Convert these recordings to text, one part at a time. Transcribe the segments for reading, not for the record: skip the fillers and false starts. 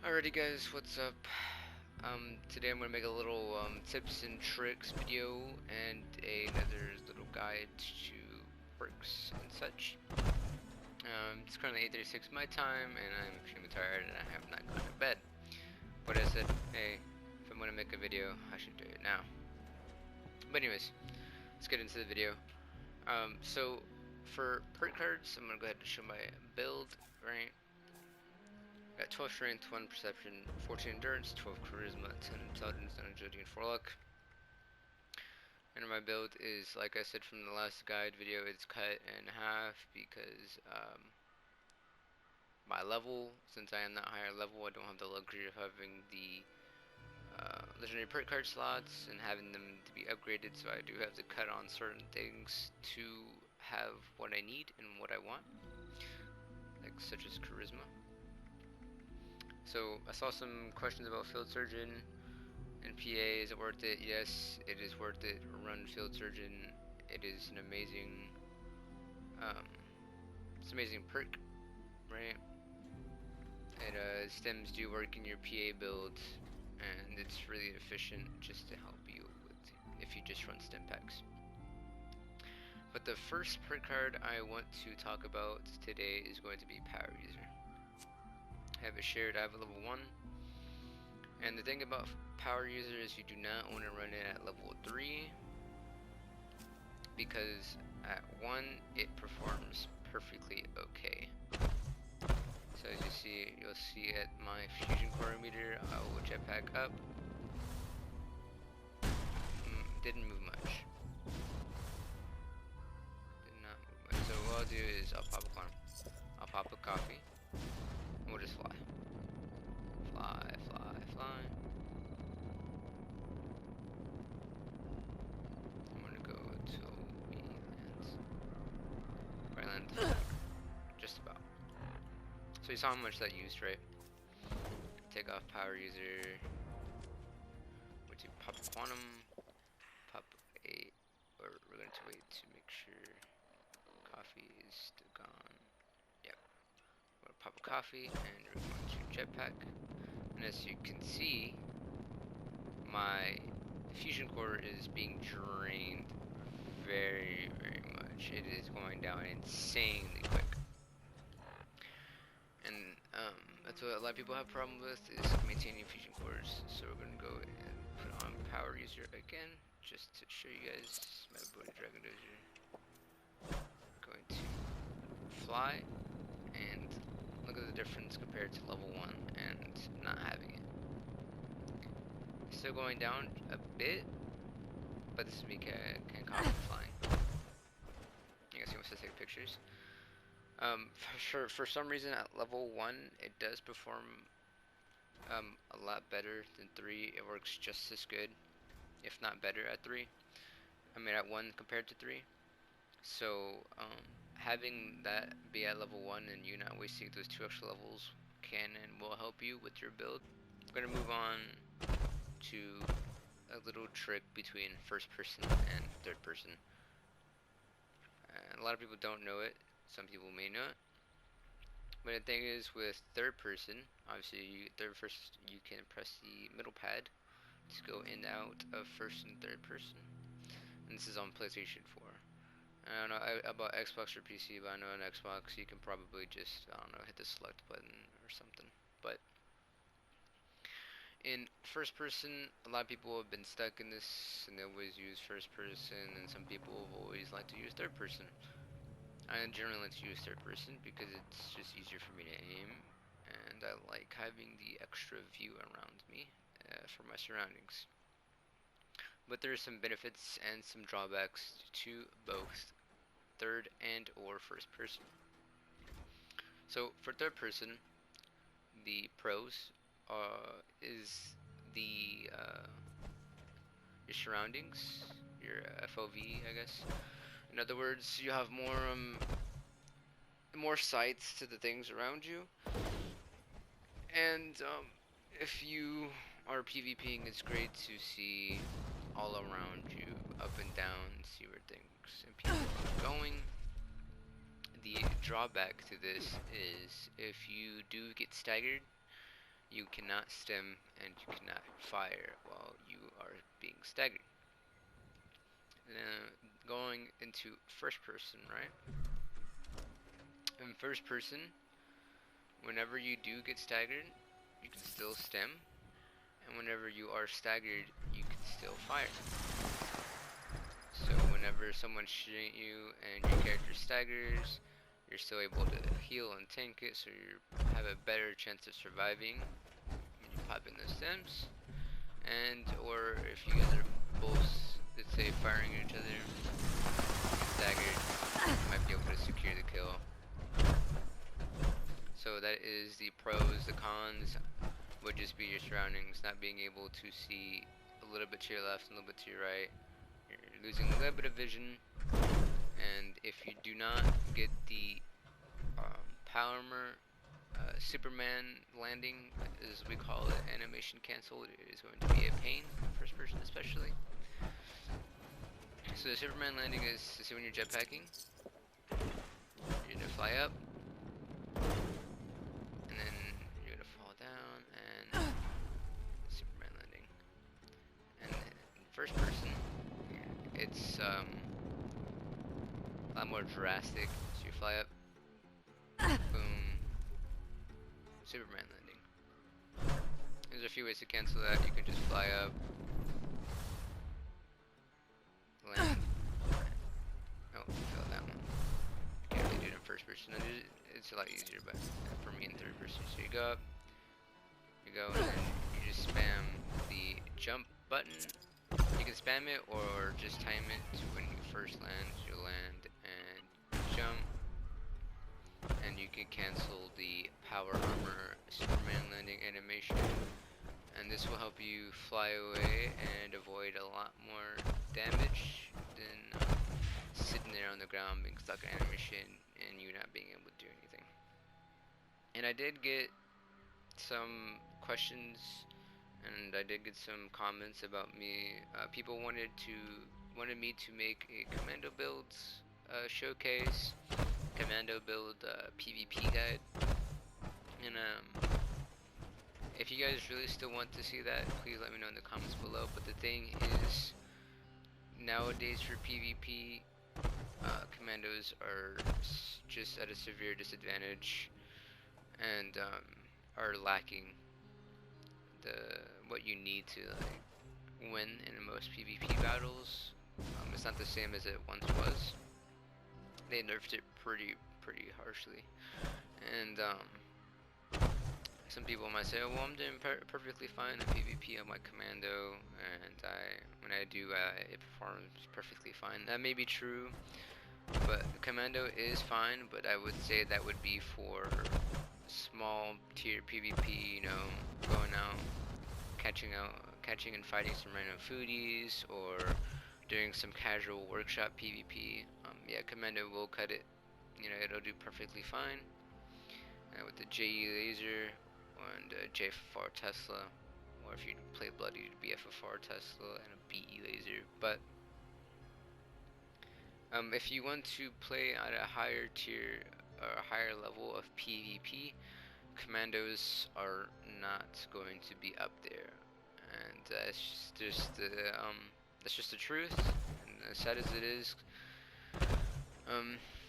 Alrighty guys, what's up? Today I'm going to make a little tips and tricks video and another little guide to perks and such. It's currently 8:36 my time and I'm extremely tired and I have not gone to bed. But I said, hey, if I'm going to make a video, I should do it now. But anyways, let's get into the video. So for perk cards, I'm going to go ahead and show my build, right? Got 12 strength, 1 perception, 14 endurance, 12 charisma, 10 intelligence, 9 agility, and 4 luck. And my build is, like I said from the last guide video, it's cut in half because my level, since I am that higher level, I don't have the luxury of having the legendary perk card slots and having them to be upgraded, so I do have to cut on certain things to have what I need and what I want, like such as charisma. So I saw some questions about field surgeon and PA. Is it worth it? Yes, it is worth it. Run field surgeon. It is an amazing, it's an amazing perk, right? It stems do work in your PA build, and it's really efficient just to help you with if you just run stim packs. But the first perk card I want to talk about today is going to be Power User. I have it shared. I have a level 1, and the thing about Power User is you do not want to run it at level 3 because at 1 it performs perfectly okay. So as you see, you'll see at my fusion core meter, I will jetpack up. Didn't move much. Did not move much. So what I'll do is I'll pop a climb. I'll pop a coffee. And we'll just fly. Fly, fly, fly. I'm gonna go till we land. Right land. Just about. So you saw how much that used, right? Take off Power User. We're to pop quantum. Pop a. Or we're going to wait to make sure coffee is still gone. Yep. We're gonna pop a coffee and we're going to jetpack. And as you can see, my fusion core is being drained very, very much. It is going down insanely quick. And that's what a lot of people have problem with, is maintaining fusion cores. So we're gonna go and put on Power User again, just to show you guys my bloodied dragon dozer. Going to fly, and look at the difference compared to level 1 and not having it. Still going down a bit, but this is me can copy flying. You guys wants to take pictures. For some reason at level 1 it does perform a lot better than 3. It works just as good, if not better at 3. I mean at 1 compared to 3. So having that be at level 1 and you not wasting those 2 extra levels can and will help you with your build. I'm gonna move on to a little trick between first person and third person. A lot of people don't know it. Some people may not. But the thing is, with third person, obviously you can press the middle pad to go in and out of first and third person. And this is on PlayStation 4. I don't know about Xbox or PC, but I know on Xbox you can probably just, I don't know, hit the select button or something. But in first person, a lot of people have been stuck in this and they always use first person, and some people have always liked to use third person. I generally like to use third person because it's just easier for me to aim, and I like having the extra view around me for my surroundings. But there are some benefits and some drawbacks to both third and or first person. So for third person, the pros is the your surroundings, your FOV, I guess. In other words, you have more sights to the things around you, and if you are PvPing, it's great to see all around you, up and down, see where things and people are going. The drawback to this is if you do get staggered you cannot stem and you cannot fire while you are being staggered. Going into first person, right? In first person, whenever you do get staggered, you can still stem, and whenever you are staggered, you can still fire. So whenever someone's shooting at you and your character staggers, you're still able to heal and tank it, so you have a better chance of surviving when you pop in those stems. And or if you guys are both, let's say, firing at each other, staggered, you might be able to secure the kill. So that is the pros. The cons would just be your surroundings, not being able to see a little bit to your left and a little bit to your right. You're losing a little bit of vision, and if you do not get the power armor Superman landing, as we call it, animation canceled, it is going to be a pain, first person especially. So the Superman landing is to see when you're jetpacking, you're gonna fly up, and then you're gonna fall down, and Superman landing. And in first person, it's a lot more drastic. So you fly up, boom, Superman landing. There's a few ways to cancel that. You can just fly up, land. Oh, failed that one. You can't really do it in first person. It's a lot easier, but for me in third person. So you go up, you go, and then you just spam the jump button. You can spam it or just time it to when you first land. You'll land and jump, and you can cancel the power armor Superman landing animation, and this will help you fly away and avoid a lot more damage than sitting there on the ground being stuck in animation and you not being able to do anything. And I did get some questions and I did get some comments about me. People wanted me to make a commando builds showcase, commando build PvP guide, and if you guys really still want to see that, please let me know in the comments below. But the thing is, nowadays for PvP, commandos are just at a severe disadvantage and are lacking what you need to win in most PvP battles. It's not the same as it once was. They nerfed it pretty harshly, and some people might say, oh, well, I'm doing perfectly fine in PvP on my commando, and when I do, it performs perfectly fine. That may be true, but commando is fine, but I would say that would be for small tier PvP, you know, going out, catching and fighting some random foodies, or doing some casual workshop PvP. Yeah, commando will cut it. You know, it'll do perfectly fine with the JE laser and JFR Tesla, or if you play bloodied, BFFR Tesla and a BE laser. But if you want to play at a higher tier or a higher level of PvP, commandos are not going to be up there, and that's just the truth. And as sad as it is,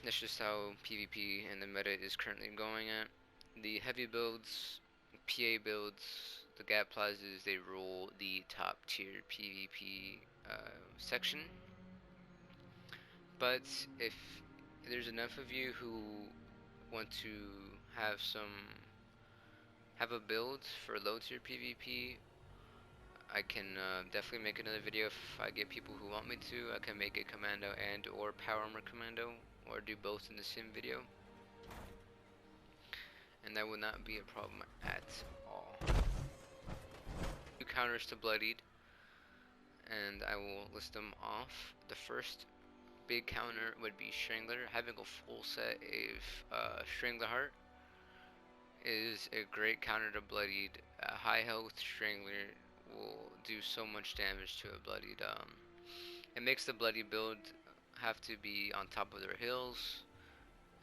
that's just how PvP and the meta is currently going at. The heavy builds, PA builds, the gap plazas, they rule the top tier PvP section. But if there's enough of you who want to have a build for low tier PvP, I can definitely make another video if I get people who want me to. I can make a commando and or power armor commando, or do both in the same video, and that would not be a problem at all. Two counters to bloodied, and I will list them off. The first big counter would be Strangler. Having a full set of Strangler Heart is a great counter to bloodied. High health Strangler will do so much damage to a bloodied. It makes the bloody build have to be on top of their heals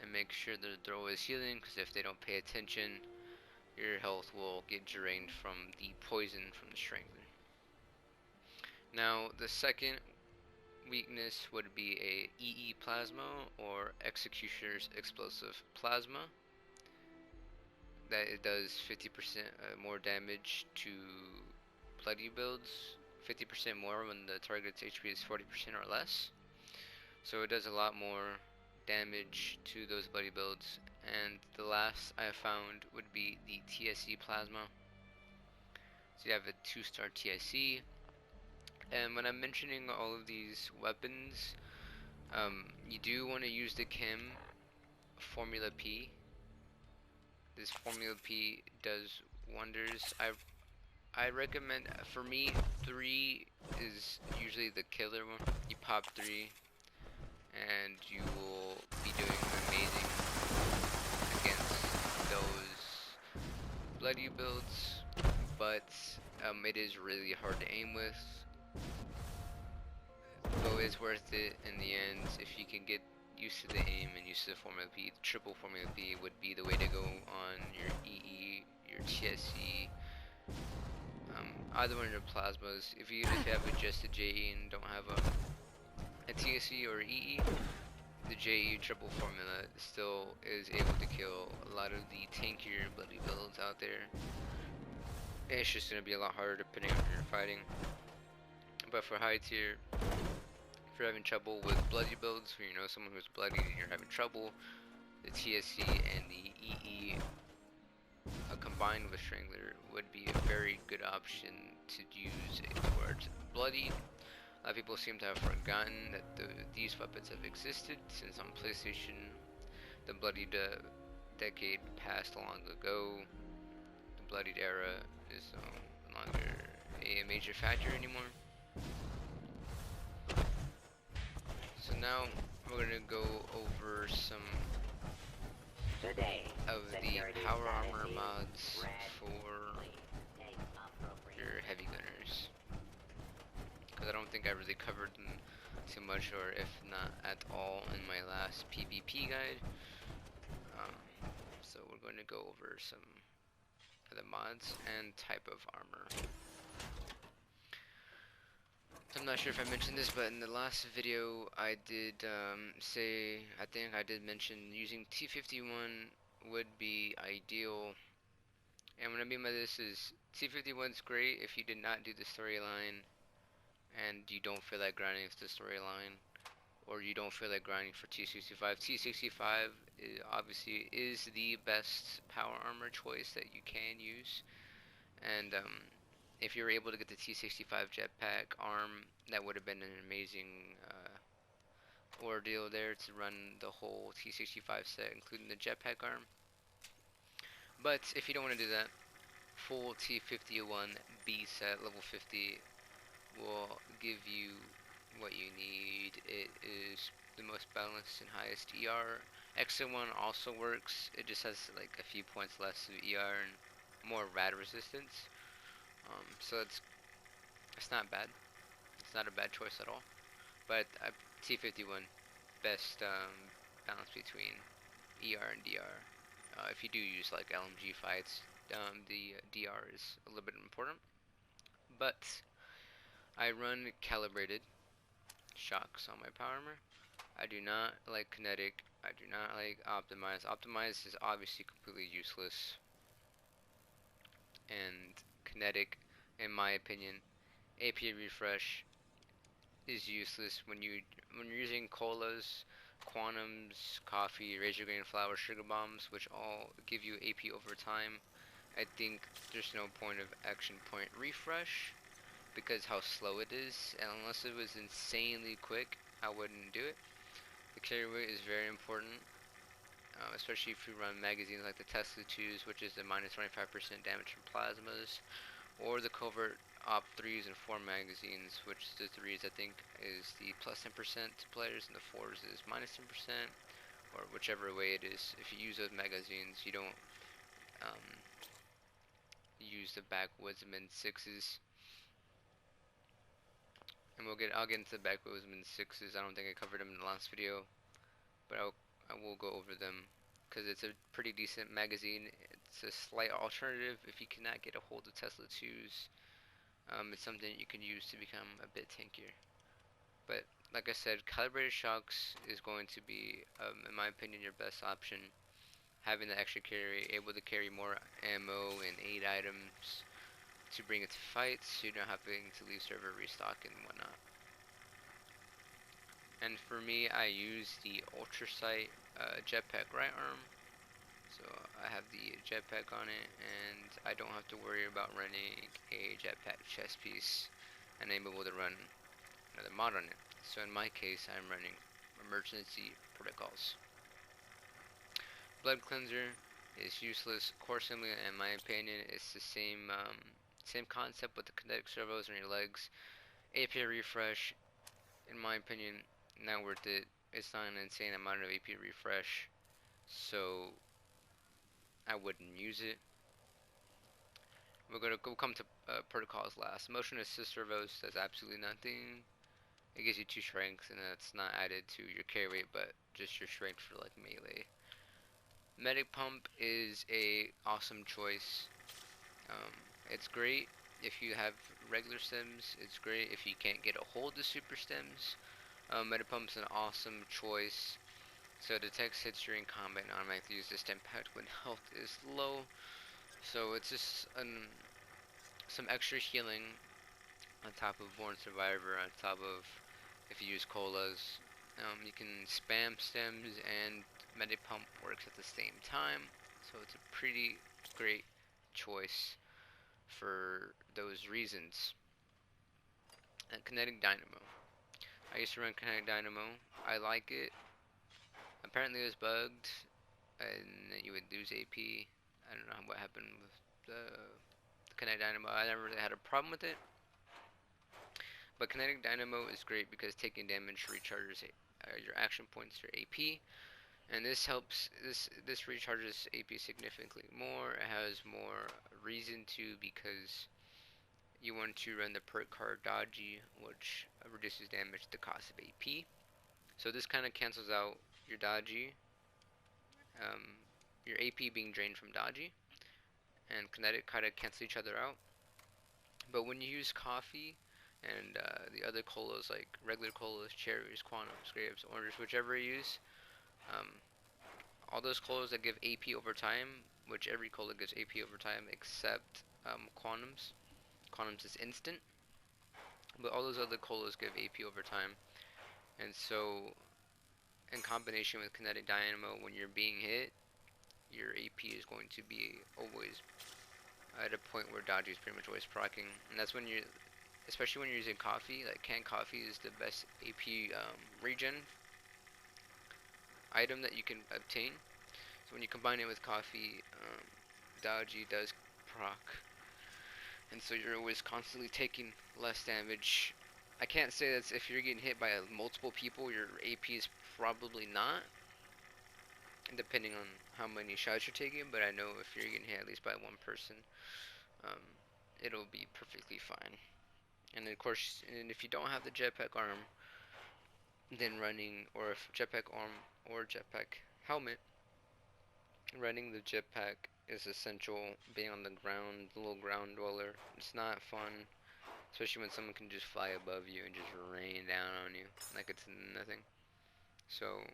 and make sure that they're always healing, because if they don't pay attention, your health will get drained from the poison from the Strangler. Now, the second weakness would be a EE Plasma or Executioner's Explosive Plasma. That it does 50% more damage to bloody builds, 50% more when the target's HP is 40% or less. So it does a lot more damage to those bloody builds. And the last I found would be the TSE Plasma. So you have a 2-star TSE. And when I'm mentioning all of these weapons, you do want to use the chem Formula P. This Formula P does wonders. I recommend, for me, 3 is usually the killer one. You pop 3 and you will be doing amazing against those bloody builds, but it is really hard to aim with. Though it's worth it in the end if you can get used to the aim and used to the Formula P. The triple Formula P would be the way to go on your EE, your TSE, either one of your plasmas. If you have just a JE and don't have a TSE or EE, the JE triple formula still is able to kill a lot of the tankier bloody builds out there. It's just going to be a lot harder depending on who you're fighting. But for high tier, if you're having trouble with bloody builds, where you know someone who's bloody and you're having trouble, the TSC and the EE combined with Strangler would be a very good option to use towards bloody. A lot of people seem to have forgotten that these weapons have existed since on PlayStation the bloodied decade passed long ago. The bloodied era is no longer a major factor anymore. So now we're gonna go over some of the power armor mods for your heavy gunners, because I don't think I really covered them too much, or if not at all, in my last PvP guide. So we're going to go over some of the mods and type of armor. I'm not sure if I mentioned this, but in the last video I did I think I did mention using T51 would be ideal. And what I mean by this is T51's great if you did not do the storyline and you don't feel like grinding the storyline, or you don't feel like grinding for T65. T65 obviously is the best power armor choice that you can use. And if you're able to get the T65 jetpack arm, that would have been an amazing ordeal there to run the whole T65 set, including the jetpack arm. But if you don't want to do that, full T51 B set, level 50, will give you what you need. It is the most balanced and highest ER. XO1 also works, it just has like a few points less of ER and more rad resistance. So it's not bad. It's not a bad choice at all. But T51, best balance between ER and DR. If you do use like LMG fights, the DR is a little bit important. But I run calibrated shocks on my power armor. I do not like kinetic. I do not like optimize. Optimize is obviously completely useless. And kinetic, in my opinion, AP refresh is useless when you're using colas, quantums, coffee, razor grain flour, sugar bombs, which all give you AP over time. I think there's no point of action point refresh because how slow it is, and unless it was insanely quick, I wouldn't do it. The carry weight is very important, especially if you run magazines like the Tesla 2s, which is the minus 25% damage from plasmas, or the covert op 3s and 4 magazines, which the 3s I think is the plus 10% to players, and the 4s is minus 10%, or whichever way it is. If you use those magazines, you don't use the backwoodsman 6s. And I'll get into the backwoodsman 6s. I don't think I covered them in the last video, but I will go over them because it's a pretty decent magazine. it's a slight alternative if you cannot get a hold of Tesla 2s. It's something you can use to become a bit tankier. But like I said, calibrated shocks is going to be, in my opinion, your best option. Having the extra carry, able to carry more ammo and 8 items to bring it to fights, so you're not having to leave server restock and whatnot. And for me, I use the Ultrasight jetpack right arm. So I have the jetpack on it, and I don't have to worry about running a jetpack chest piece, and I'm able to run another mod on it. So in my case, I'm running emergency protocols. Blood cleanser is useless. Core assembly, in my opinion, it's the same concept with the kinetic servos on your legs. AP refresh, in my opinion, not worth it. It's not an insane amount of AP refresh, so I wouldn't use it. We'll come to protocols last. Motion assist servos does absolutely nothing. It gives you 2 strength, and that's not added to your carry weight, but just your strength for like melee. Medic pump is a awesome choice. It's great if you have regular stems. It's great if you can't get a hold of super stems. Medic pump's an awesome choice. So detects hits during combat and automatically uses stem pack when health is low. So it's just some extra healing on top of Born Survivor, on top of if you use colas. You can spam stems and medic pump works at the same time, so it's a pretty great choice for those reasons. And Kinetic Dynamo. I used to run Kinetic Dynamo. I like it. Apparently it was bugged, and you would lose AP. I don't know what happened with the Kinetic Dynamo. I never really had a problem with it. But Kinetic Dynamo is great because taking damage recharges your action points, your AP, and this helps. This recharges AP significantly more. It has more reason to because you want to run the perk card Dodgy, which reduces damage at the cost of AP. So this kind of cancels out your Dodgy, your AP being drained from Dodgy, and Kinetic kind of cancel each other out. But when you use coffee and the other colas like regular colas, cherries, quantums, grapes, oranges, whichever you use, um, all those colas that give AP over time, which every cola gives AP over time except quantums. Quantums is instant, but all those other colas give AP over time. And so, in combination with Kinetic Dynamo, when you're being hit, your AP is going to be always at a point where Dodgy is pretty much always proccing, and that's when you, especially when you're using coffee. Like canned coffee is the best AP regen item that you can obtain. So when you combine it with coffee, Dodgy does proc, and so you're always constantly taking less damage. I can't say that if you're getting hit by multiple people, your AP is probably not, depending on how many shots you're taking, but I know if you're getting hit at least by one person, um, it'll be perfectly fine. And of course, and if you don't have the jetpack arm, then running, or if jetpack arm or jetpack helmet, running the jetpack is essential. Being on the ground, the little ground dweller, it's not fun, especially when someone can just fly above you and just rain down on you like it's nothing. So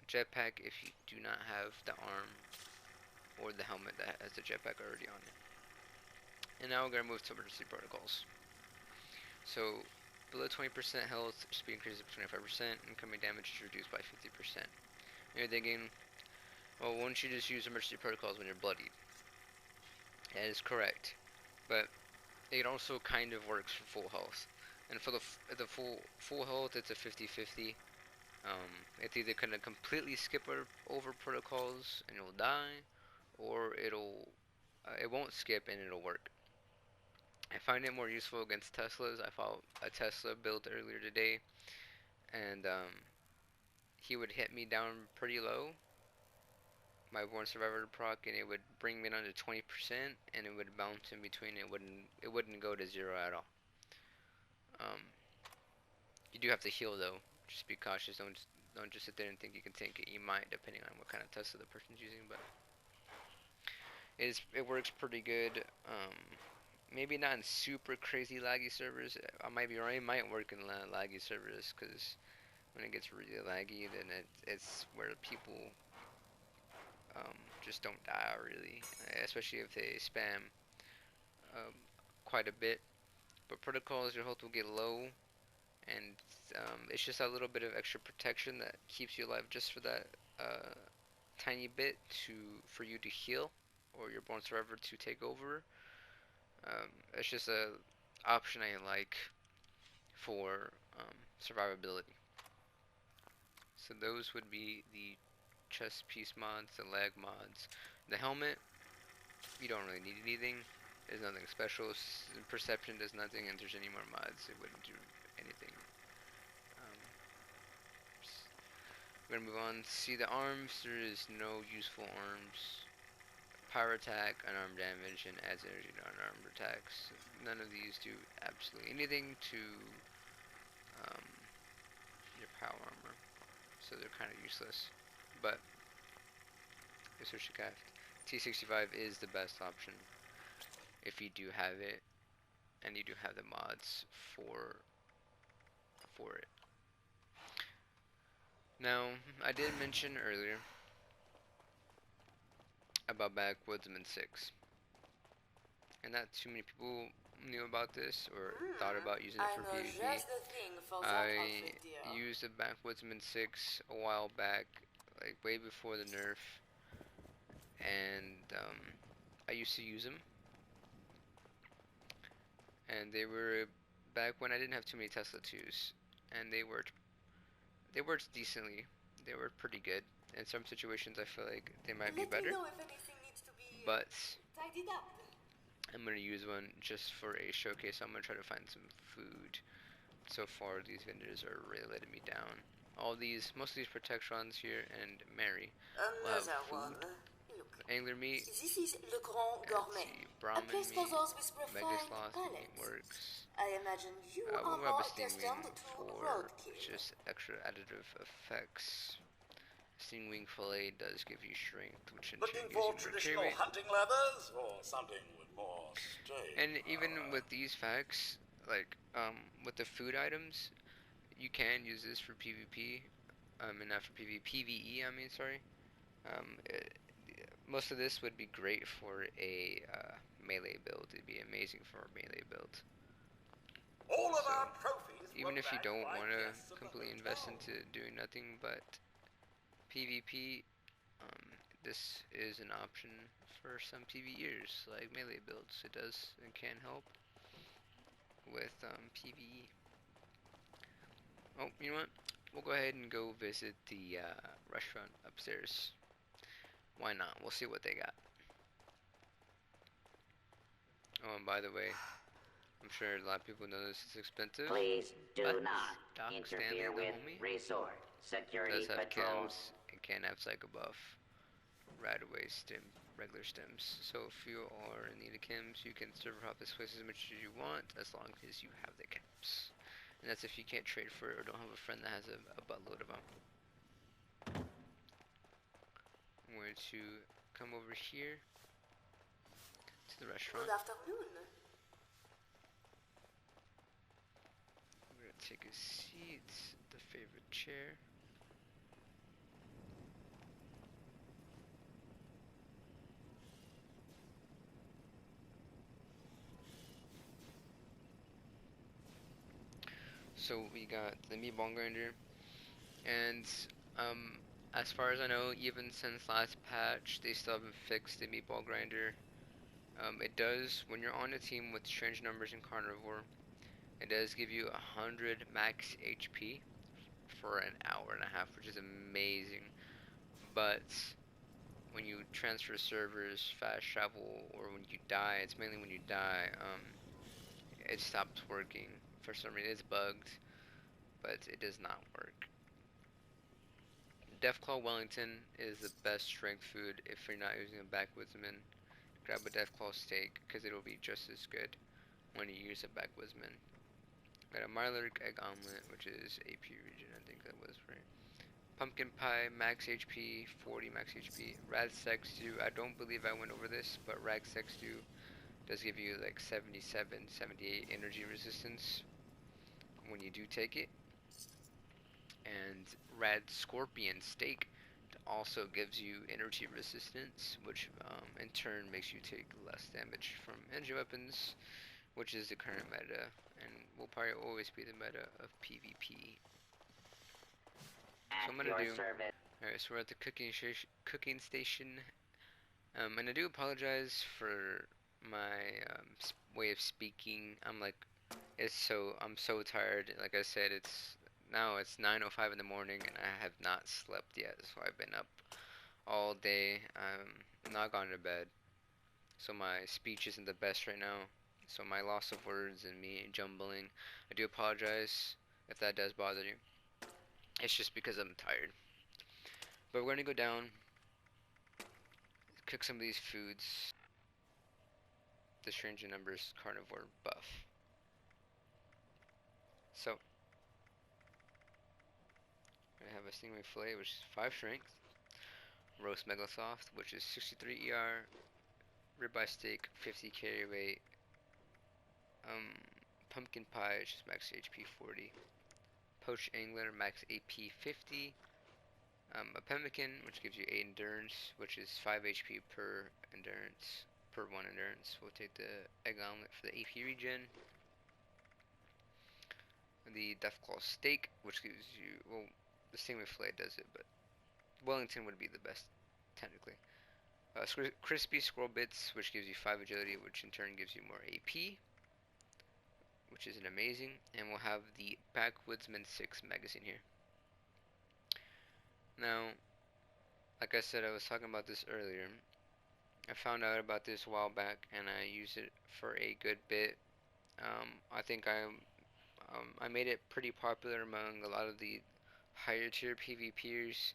jetpack if you do not have the arm or the helmet that has the jetpack already on it. And now we're going to move to emergency protocols. So below 20% health, speed increases by 25%, incoming damage is reduced by 50%. And you're thinking, well, why don't you just use emergency protocols when you're bloodied? That is correct, but it also kind of works for full health. And for the full health, it's a 50-50. It's either gonna completely skip over protocols and you'll die, or it won't skip and it'll work. I find it more useful against Teslas. I fought a Tesla build earlier today, and he would hit me down pretty low, my Born Survivor proc, and it would bring me down to 20%, and it would bounce in between. It wouldn't go to 0 at all. You do have to heal though. Just be cautious. Don't just sit there and think you can tank it. You might, depending on what kind of Tesla the person's using. But It works pretty good. Maybe not in super crazy laggy servers. I might be wrong. It might work in laggy servers because when it gets really laggy, then it's where people just don't die really, especially if they spam um, quite a bit. But protocols, your health will get low, and it's just a little bit of extra protection that keeps you alive just for that tiny bit for you to heal or your born survivor to take over. It's just a option I like for survivability. So those would be the chest piece mods, the leg mods. The helmet, you don't really need anything. There's nothing special. Perception does nothing, and there's any more mods, it wouldn't do anything. Um, we're gonna move on. See the arms. There is no useful arms. Power attack, unarmed damage, and adds energy to unarmed attacks. None of these do absolutely anything to um, your power armor, so they're kind of useless. But it's what you got. T65 is the best option if you do have it, and you do have the mods for it. Now, I did mention earlier about Backwoodsman 6, and not too many people knew about this or thought about using it for PvP. I used the Backwoodsman 6 a while back, like way before the nerf, and I used to use them, and they were back when I didn't have too many Tesla 2s, and they worked decently. They were pretty good. In some situations, I feel like they might be better, but I'm gonna use one just for a showcase. I'm gonna try to find some food. So far, these vendors are really letting me down. Most of these protectrons here, and Mary will have food, angler meat, and see, Brahmin meat, Mega Sloth meat works. We'll grab a sting wing for just extra additive effects. Sting wing fillet does give you strength, which in turn gives you more traditional hunting leathers, or something with more strength. And even with these facts, like with the food items, you can use this for PvP, and not for PvE. I mean, sorry. Most of this would be great for a melee build. It'd be amazing for a melee build. All of our trophies, even if you don't want to completely invest into doing nothing but PvP, this is an option for some PvEers, like melee builds. It does and can help with PvE. Oh, you know what? We'll go ahead and go visit the restaurant upstairs. Why not? We'll see what they got. Oh, and by the way, I'm sure a lot of people know this is expensive. Please do not interfere with resort security patrols. It can have Psycho Buff, right-away stim, regular stims. So if you are in need of chems, you can server hop this place as much as you want, as long as you have the chems. And that's if you can't trade for it or don't have a friend that has a buttload of them. I'm going to come over here to the restaurant. Good afternoon. I'm going to take a seat, the favorite chair. So we got the meatball grinder, and as far as I know, even since last patch, they still haven't fixed the meatball grinder. It does, when you're on a team with strange numbers and carnivore, it does give you 100 max HP for an hour and a half, which is amazing. But when you transfer servers, fast travel, or when you die, it's mainly when you die, it stops working. For some reason, it's bugged, but it does not work. Deathclaw Wellington is the best strength food if you're not using a backwoodsman. Grab a Deathclaw steak, because it'll be just as good when you use a backwoodsman. Got a Mirelurk egg omelet, which is AP region, I think that was right. Pumpkin Pie, max HP, 40 max HP. Rad Sex Stew, I don't believe I went over this, but Rad Sex Stew does give you like 77, 78 energy resistance when you do take it. And Rad Scorpion Steak also gives you energy resistance, which in turn makes you take less damage from energy weapons, which is the current meta, and will probably always be the meta of PvP. So I'm gonna do. Alright, so we're at the cooking station, and I do apologize for my way of speaking. I'm so tired. Like I said, it's 9:05 in the morning, and I have not slept yet. So I've been up all day. Not gone to bed. So my speech isn't the best right now. So my loss of words and me jumbling, I do apologize if that does bother you. It's just because I'm tired. But we're gonna go down, cook some of these foods. The Strange in Numbers carnivore buff. So I have a stingray fillet, which is 5 strength. Roast mega soft, which is 63 ER. Ribeye steak, 50 carry weight. Pumpkin pie, which is max HP 40. Poached angler, max AP 50. A pemmican, which gives you 8 endurance, which is 5 HP per endurance, per 1 endurance. We'll take the egg omelet for the AP regen. The Deathclaw steak, which gives you, well, the stingray fillet does it, but Wellington would be the best, technically. Crispy squirrel bits, which gives you 5 agility, which in turn gives you more AP, which is an amazing. And we'll have the Backwoodsman 6 magazine here. Now, like I said, I was talking about this earlier. I found out about this a while back, and I used it for a good bit. I think I made it pretty popular among a lot of the higher tier PvPers.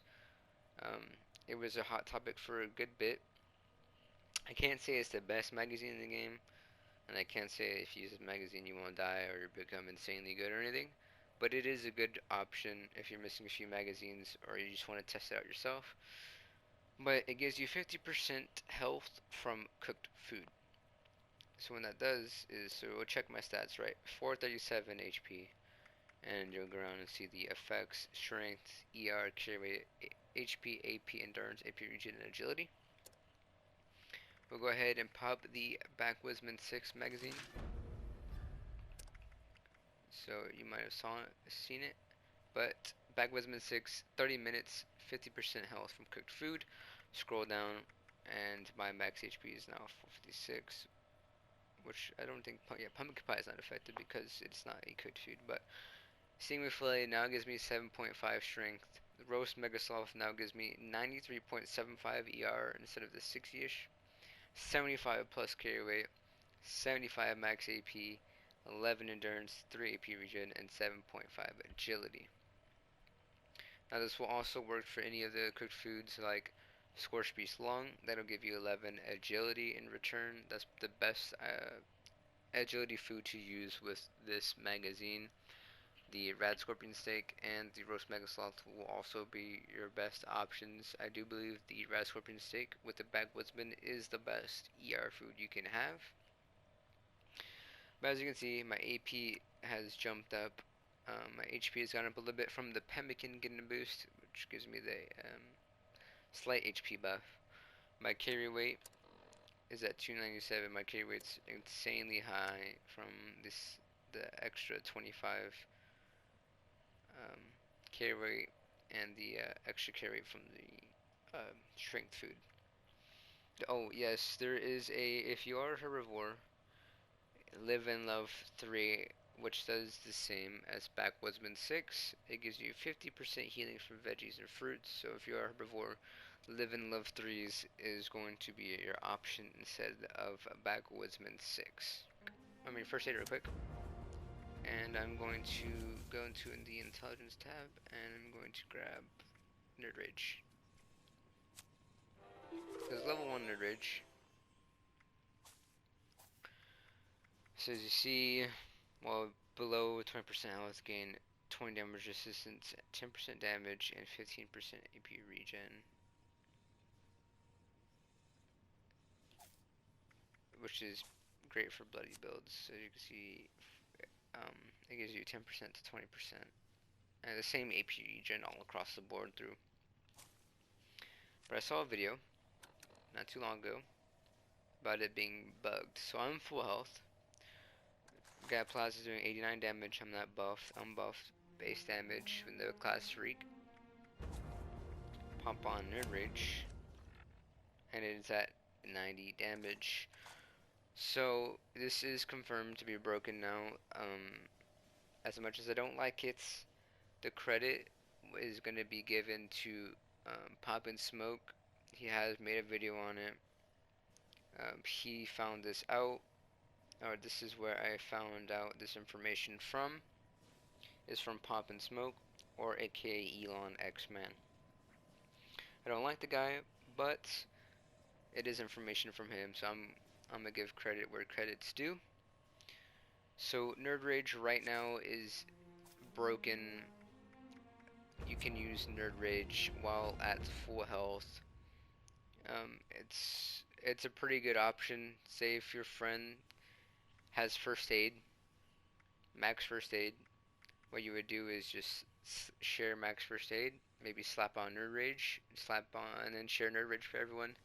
It was a hot topic for a good bit. I can't say it's the best magazine in the game, and I can't say if you use this magazine you won't die or become insanely good or anything, but it is a good option if you're missing a few magazines or you just want to test it out yourself. But it gives you 50% health from cooked food. So what that does is, so we'll check my stats, right? 437 HP, and you'll go around and see the effects: strength, ER, carry weight, HP, AP, endurance, AP regen, and agility. We'll go ahead and pop the Backwoodsman 6 magazine. So you might have seen it, but Backwoodsman 6, 30 minutes, 50% health from cooked food. Scroll down, and my max HP is now 456, which I don't think, yeah, pumpkin pie is not affected because it's not a cooked food, but stingray fillet now gives me 7.5 strength. The roast mega soft now gives me 93.75 ER instead of the 60ish. 75 plus carry weight, 75 max AP, 11 endurance, 3 AP regen, and 7.5 agility. Now this will also work for any of the cooked foods like scorched beef long. That'll give you 11 agility in return. That's the best agility food to use with this magazine. The Rad Scorpion Steak and the Roast Mega Sloth will also be your best options. I do believe the Rad Scorpion Steak with the Backwoodsman is the best ER food you can have. But as you can see, my AP has jumped up. My HP has gone up a little bit from the pemmican getting a boost, which gives me the slight HP buff. My carry weight is at 297. My carry weight's insanely high from the extra 25 carry weight and the extra carry from the strength food. Oh yes, there is if you are a herbivore, Live and Love 3, which does the same as Backwoodsman 6. It gives you 50% healing from veggies and fruits, so if you are a herbivore, Live and Love 3s is going to be your option instead of Backwoodsman 6. First aid real quick. And I'm going to go into the intelligence tab, and I'm going to grab Nerd Rage. There's level 1 Nerd Rage. So as you see, well, below 20% health gain, 20 damage resistance, 10% damage, and 15% AP regen, which is great for bloody builds. So you can see, it gives you 10% to 20%, and the same AP regen all across the board through. But I saw a video not too long ago about it being bugged. So I'm full health. Guy Plaza is doing 89 damage. I'm not buffed. I'm buffed. Base damage with the class freak. Pop on Nerd Rage, and it is at 90 damage. So this is confirmed to be broken now. As much as I don't like it, the credit is going to be given to Poppinsmokes. He has made a video on it. He found this out, or this is where I found out this information from, is from Poppinsmokes, or aka Elon X-Man. I don't like the guy, but it is information from him, so I'm gonna give credit where credit's due. So Nerd Rage right now is broken. You can use Nerd Rage while at full health. It's a pretty good option. Say if your friend has first aid, max first aid, what you would do is just share max first aid, maybe slap on Nerd Rage, slap on, and then share Nerd Rage for everyone,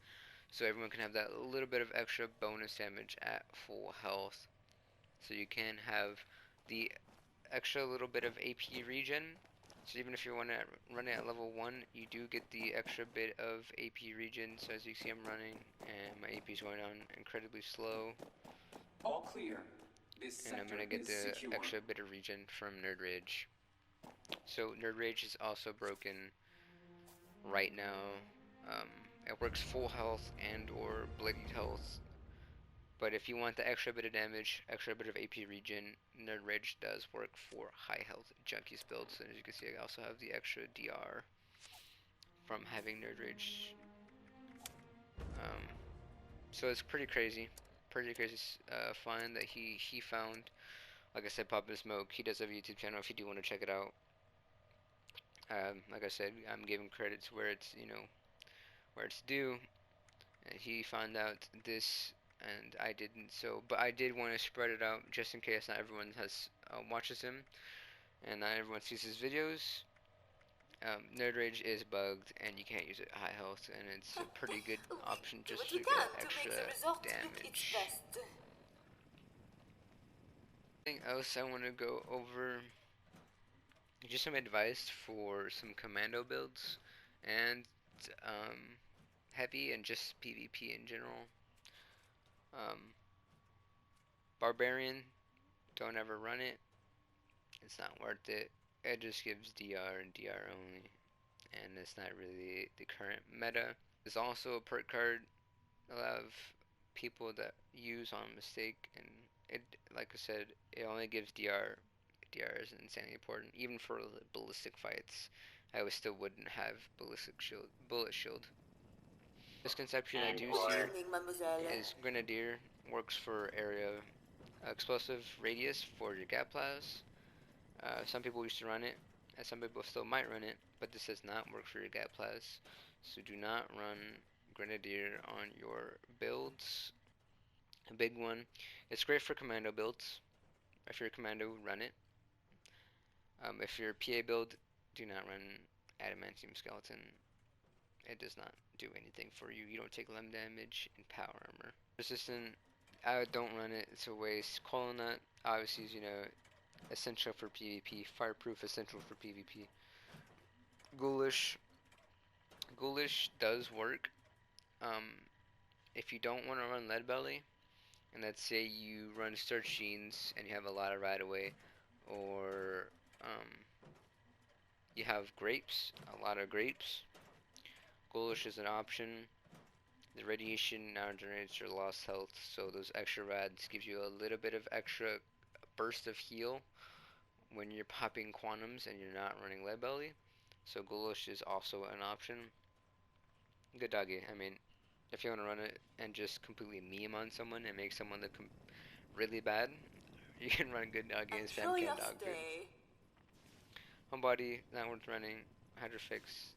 so everyone can have that little bit of extra bonus damage at full health. So you can have the extra little bit of AP regen. So even if you're running at level 1, you do get the extra bit of AP regen. So as you see, I'm running, and my AP is going on incredibly slow. All clear. And I'm gonna get the extra bit of regen from Nerd Rage. So Nerd Rage is also broken right now. It works full health and or bloodied health. But if you want the extra bit of damage, extra bit of AP regen, Nerd Rage does work for high health junkies builds. And as you can see, I also have the extra DR from having Nerd Rage. So it's pretty crazy find that he found. Like I said, Poppinsmokes, he does have a YouTube channel if you do want to check it out. Like I said, I'm giving credit to where it's, where it's due. And he found out this, and I didn't. So, but I did want to spread it out just in case not everyone has watches him, and not everyone sees his videos. Nerd Rage is bugged, and you can't use it at high health, and it's a pretty good option just to get extra damage. Anything else I want to go over? Just some advice for some commando builds, and heavy and just PvP in general. Barbarian, don't ever run it. It's not worth it. It just gives DR and DR only, and it's not really the current meta. There's also a perk card a lot of people that use on mistake, and it, like I said, it only gives DR. DR is insanely important, even for ballistic fights. I still wouldn't have bullet shield. Misconception I do see is Grenadier works for area explosive radius for your Gatplas. Some people used to run it, and some people still might run it, but this does not work for your Gatplas. So do not run Grenadier on your builds. A big one. It's great for commando builds. If you're a commando, run it. If you're a PA build, do not run Adamantium Skeleton. It does not do anything for you. You don't take limb damage and power armor. Resistant, I don't run it. It's a waste. Colonut, obviously, is, essential for PvP. Fireproof, essential for PvP. Ghoulish does work. If you don't want to run Lead Belly, and let's say you run Search Genes and you have a lot of right away, or you have grapes, a lot of grapes, Ghoulish is an option. The radiation now generates your lost health, so those extra rads gives you a little bit of extra burst of heal when you're popping quantums and you're not running Lead Belly. So Ghoulish is also an option. Good doggy. I mean, if you want to run it and just completely meme on someone and make someone look really bad, you can run good doggy and spam can dog good. Homebody, not worth running. Hydrofix,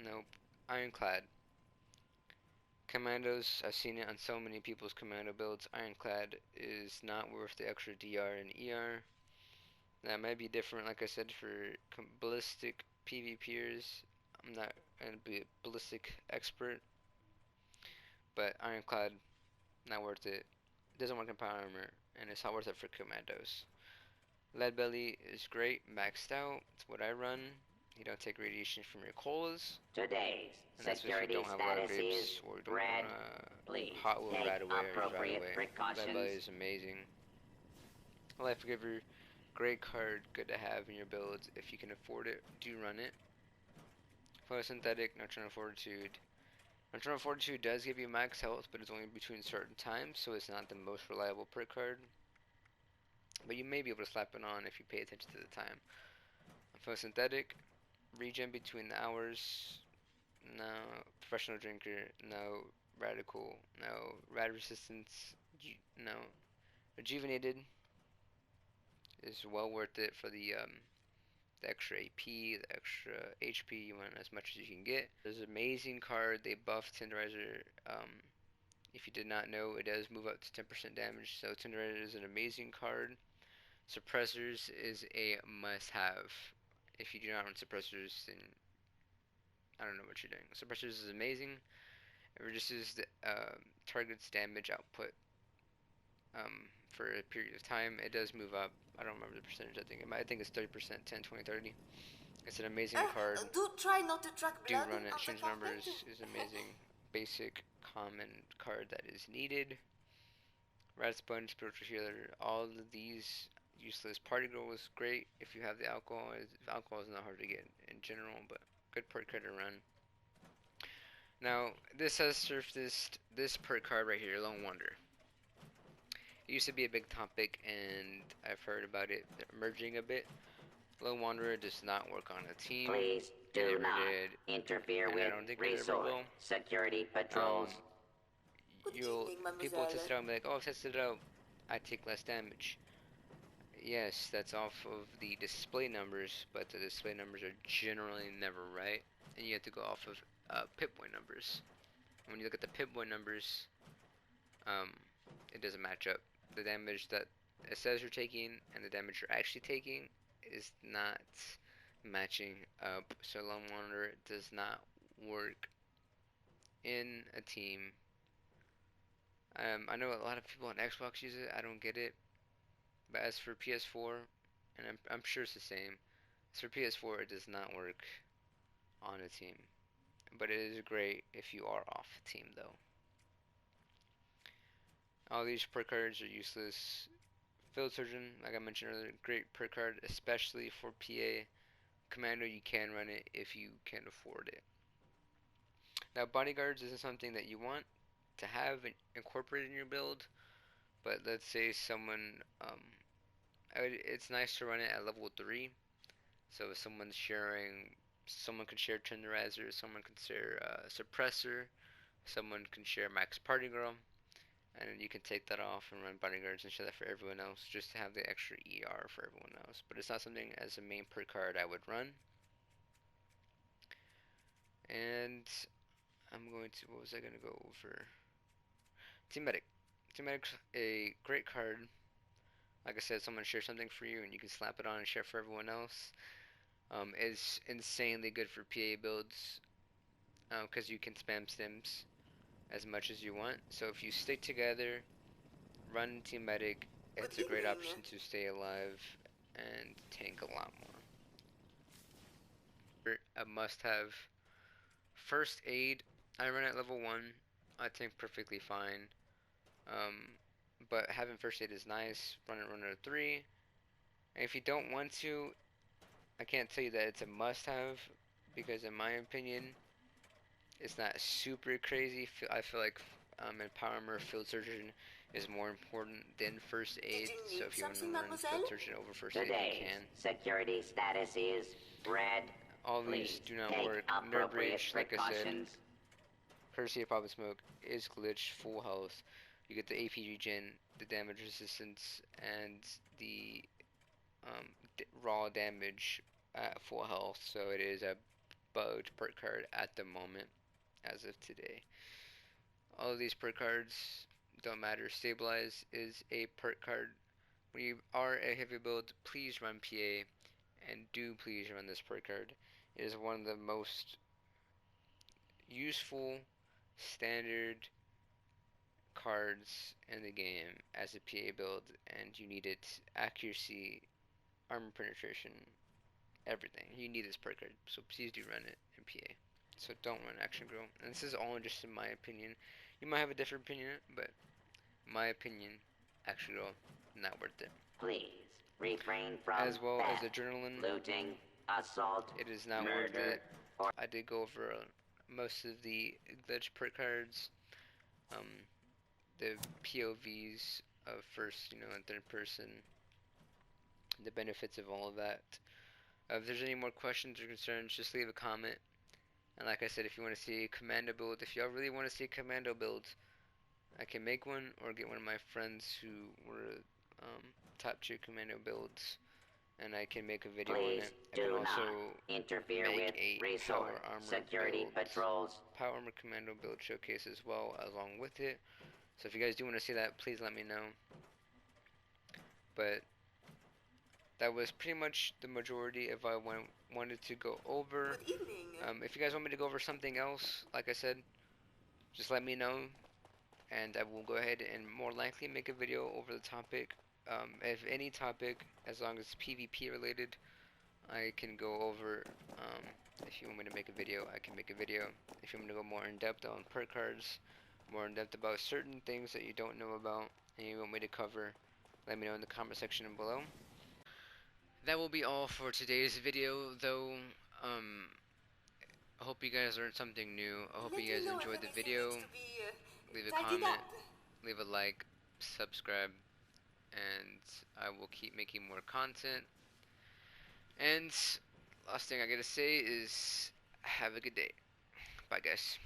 nope. Ironclad. Commandos, I've seen it on so many people's commando builds. Ironclad is not worth the extra DR and ER. That might be different, like I said, for ballistic PvPers. I'm not going to be a ballistic expert, but Ironclad, not worth it. Doesn't work in power armor, and it's not worth it for commandos. Lead Belly is great, maxed out. It's what I run. You don't take radiation from your colas. Today's And that's if you security don't have a lot of status vapes is or you don't red. want to Please hot wheel take right away or drive appropriate away. precautions. Lead Belly is amazing. Life Giver, great card, good to have in your builds. If you can afford it, do run it. Photosynthetic, Nocturnal Fortitude. Nocturnal Fortitude does give you max health, but it's only between certain times, so it's not the most reliable perk card. But you may be able to slap it on if you pay attention to the time. Photosynthetic, regen between the hours. No. Professional Drinker, no. Radical, no. Rad Resistance, no. Rejuvenated is well worth it for the extra AP, the extra HP. You want as much as you can get. There's an amazing card. They buffed Tenderizer. If you did not know, it does move up to 10% damage. So Tenderizer is an amazing card. Suppressors is a must-have. If you do not run suppressors, then I don't know what you're doing. Suppressors is amazing. It reduces the target's damage output for a period of time. It does move up. I don't remember the percentage. I think it's 30%, 10, 20, 30. It's an amazing card. Do try not to track Do blood run it. on the Change carpet. numbers is amazing. Basic, common card that is needed. Rat Sponge, Spiritual Healer. All of these useless. Party Girl was great if you have the alcohol. Alcohol is not hard to get in general, but good perk card to run. Now, this has surfaced, this perk card right here, Lone Wanderer. It used to be a big topic, and I've heard about it emerging a bit. Lone Wanderer does not work on a team. Please do not interfere with resort security patrols. People test it out and be like, oh, I've tested it out. I take less damage. Yes, that's off of the display numbers, but the display numbers are generally never right, and you have to go off of Pip-Boy numbers. When you look at the Pip-Boy numbers, it doesn't match up. The damage that it says you're taking and the damage you're actually taking is not matching up. So Lone Wanderer does not work in a team. I know a lot of people on Xbox use it. I don't get it. But as for PS4, and I'm sure it's the same. As for PS4, it does not work on a team. But it is great if you are off a team, though. All these perk cards are useless. Field Surgeon, like I mentioned earlier, great perk card, especially for PA. Commando, you can run it if you can afford it. Now, Bodyguards isn't something that you want to have incorporated in your build, but let's say someone, it's nice to run it at level 3. So if someone's sharing, someone can share Tenderizer, someone can share Suppressor, someone can share Max Party Girl, and then you can take that off and run Bodyguards and share that for everyone else, just to have the extra ER for everyone else. But it's not something as a main perk card I would run. And I'm going to, what was I going to go over? Team Medic. Team Medic's a great card. Like I said, someone shares something for you and you can slap it on and share for everyone else. It's insanely good for PA builds because you can spam stims as much as you want. So if you stick together, run Team Medic, it's a great option to stay alive and tank a lot more. A must-have. First Aid, I run at level 1. I tank perfectly fine. But having First Aid is nice. Run at 3. And if you don't want to, I can't tell you that it's a must-have, because in my opinion, it's not super crazy. I feel like in Power Armor, Field Surgeon is more important than First Aid. So if you want to run Field Surgeon over First Aid, you can. Security status is red. All these do not work. Nerve Rage, like I said, courtesy of Poppinsmokes, is glitch, full health. You get the AP regen, the damage resistance, and the raw damage at full health, so it is a bugged perk card at the moment, as of today. All of these perk cards don't matter. Stabilize is a perk card. When you are a heavy build, please run PA, and do please run this perk card. It is one of the most useful standard cards in the game as a PA build, and you need it accuracy, armor penetration, everything. You need this perk card, so please do run it in PA. So don't run Action Girl. And this is all just in my opinion. You might have a different opinion, but my opinion, Action Girl, not worth it. Please refrain from As well as theft, Adrenaline, looting, assault, it is not worth murder, it. I did go over most of the glitch perk cards, um, the POVs of first, and third person, the benefits of all of that. If there's any more questions or concerns, just leave a comment. And like I said, if you want to see a commando build, if y'all really want to see a commando build, I can make one or get one of my friends who were top tier commando builds, and I can make a video on please it. I do can not also interfere make with a resort, power armor security build, patrols. power armor commando build showcase as well along with it. So if you guys do want to see that, please let me know. But that was pretty much the majority of what I wanted to go over. If you guys want me to go over something else, like I said, just let me know, and I will go ahead and more likely make a video over the topic. If any topic, as long as it's PvP related, I can go over. If you want me to make a video, I can make a video. If you want me to go more in depth on perk cards, more in depth about certain things that you don't know about, and you want me to cover, let me know in the comment section below. That will be all for today's video, though. I hope you guys learned something new. I hope you guys enjoyed the video. Leave a comment, leave a like, subscribe, and I will keep making more content. And last thing I gotta say is have a good day. Bye, guys.